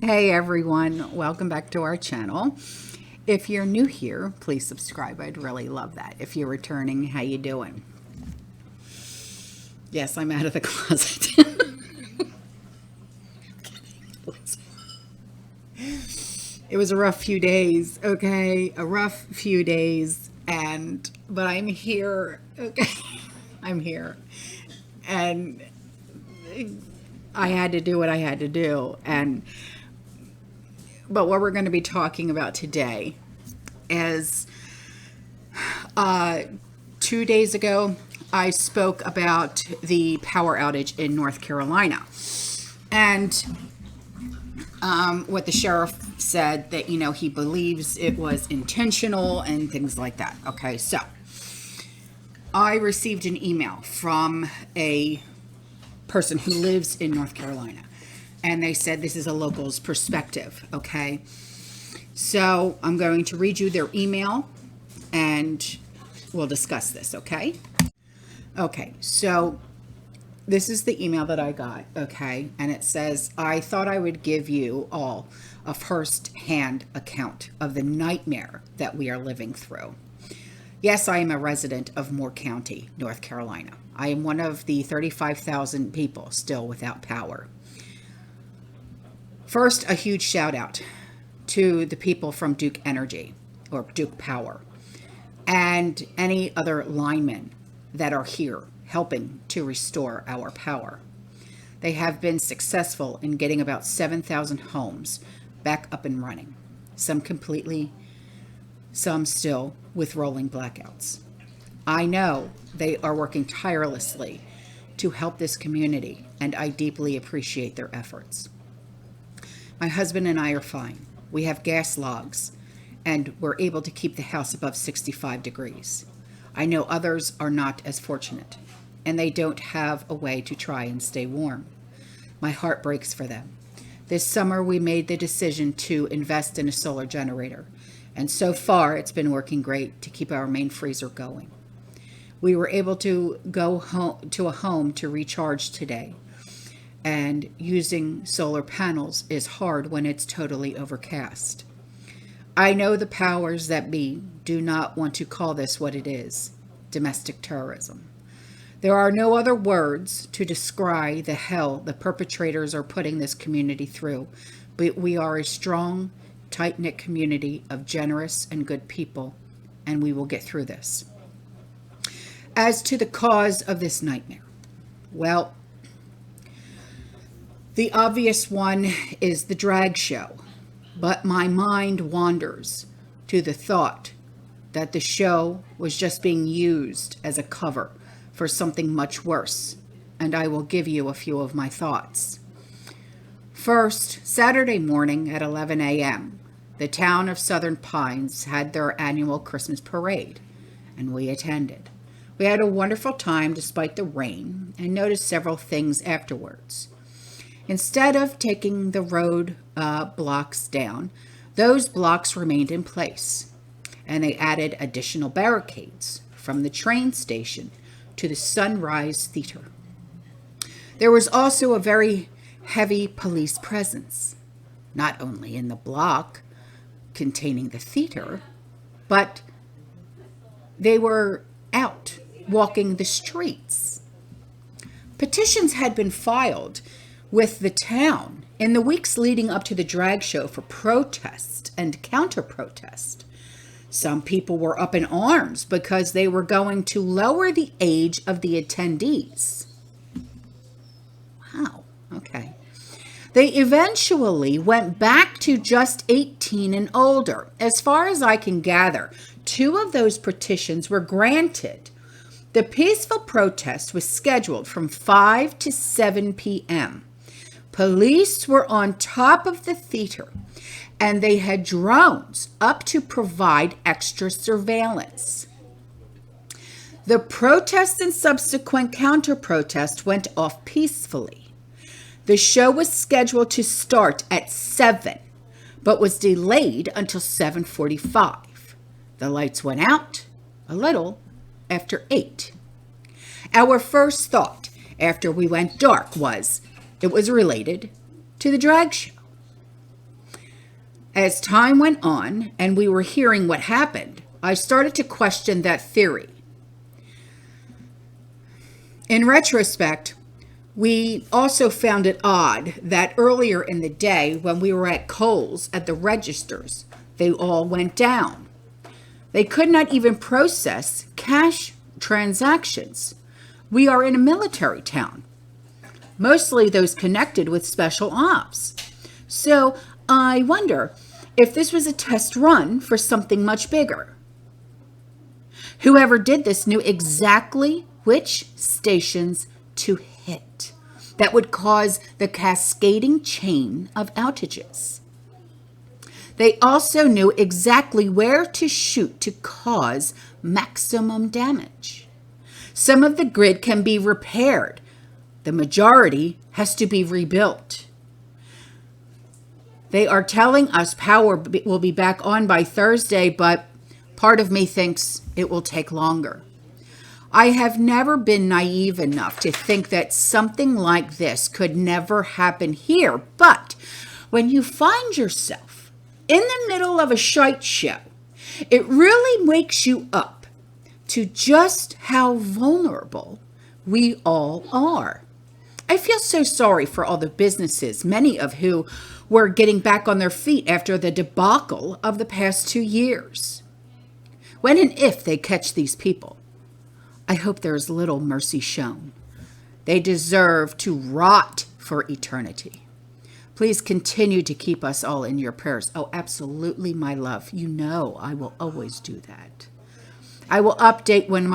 Hey everyone, welcome back to our channel. If you're new here, please subscribe. I'd really love that. If you're returning, how you doing? Yes, I'm out of the closet. It was a rough few days, okay? A rough few days, but I'm here, okay? I'm here. And I had to do what I had to do. But what we're going to be talking about today is 2 days ago, I spoke about the power outage in North Carolina. And what the sheriff said that, he believes it was intentional and things like that. Okay, so I received an email from a person who lives in North Carolina, and they said this is a local's perspective. Okay, so I'm going to read you their email and we'll discuss this. Okay, so this is the email that I got. Okay, and it says, I thought I would give you all a first-hand account of the nightmare that we are living through. Yes, I am a resident of Moore County, North Carolina. I am one of the 35,000 people still without power. First, a huge shout out to the people from Duke Energy or Duke Power and any other linemen that are here helping to restore our power. They have been successful in getting about 7,000 homes back up and running, some completely, some still with rolling blackouts. I know they are working tirelessly to help this community, and I deeply appreciate their efforts. My husband and I are fine. We have gas logs, and we're able to keep the house above 65 degrees. I know others are not as fortunate, and they don't have a way to try and stay warm. My heart breaks for them. This summer, we made the decision to invest in a solar generator, and so far, it's been working great to keep our main freezer going. We were able to go home to a home to recharge today, and using solar panels is hard when it's totally overcast. I know the powers that be do not want to call this what it is, domestic terrorism. There are no other words to describe the hell the perpetrators are putting this community through, but we are a strong, tight-knit community of generous and good people, and we will get through this. As to the cause of this nightmare, well, the obvious one is the drag show, but my mind wanders to the thought that the show was just being used as a cover for something much worse, and I will give you a few of my thoughts. First, Saturday morning at 11 a.m., the town of Southern Pines had their annual Christmas parade, and we attended. We had a wonderful time despite the rain and noticed several things afterwards. Instead of taking the road blocks down, those blocks remained in place, and they added additional barricades from the train station to the Sunrise Theater. There was also a very heavy police presence, not only in the block containing the theater, but they were out walking the streets. Petitions had been filed with the town in the weeks leading up to the drag show for protest and counter-protest. Some people were up in arms because they were going to lower the age of the attendees. Wow, okay. They eventually went back to just 18 and older. As far as I can gather, 2 of those petitions were granted. The peaceful protest was scheduled from 5 to 7 p.m. Police were on top of the theater, and they had drones up to provide extra surveillance. The protest and subsequent counter-protest went off peacefully. The show was scheduled to start at 7, but was delayed until 7:45. The lights went out a little after 8. Our first thought after we went dark was it was related to the drag show. As time went on and we were hearing what happened, I started to question that theory. In retrospect, we also found it odd that earlier in the day when we were at Kohl's at the registers, they all went down. They could not even process cash transactions. We are in a military town, mostly those connected with special ops. So I wonder if this was a test run for something much bigger. Whoever did this knew exactly which stations to hit that would cause the cascading chain of outages. They also knew exactly where to shoot to cause maximum damage. Some of the grid can be repaired. The majority has to be rebuilt. They are telling us power will be back on by Thursday, but part of me thinks it will take longer. I have never been naive enough to think that something like this could never happen here, but when you find yourself in the middle of a shite show, it really wakes you up to just how vulnerable we all are. I feel so sorry for all the businesses, many of who were getting back on their feet after the debacle of the past 2 years. When and if they catch these people, I hope there is little mercy shown. They deserve to rot for eternity. Please continue to keep us all in your prayers. Oh, absolutely, my love. You know I will always do that. I will update when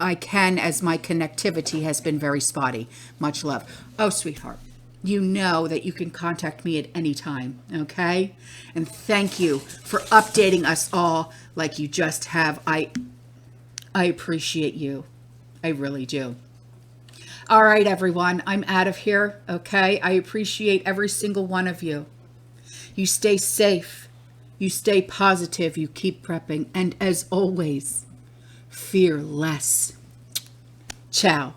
I can, as my connectivity has been very spotty. Much love. Oh, sweetheart, you know that you can contact me at any time, okay? And thank you for updating us all like you just have. I appreciate you. I really do. All right, everyone, I'm out of here, okay? I appreciate every single one of you. You stay safe. You stay positive. You keep prepping. And as always, fear less. Ciao.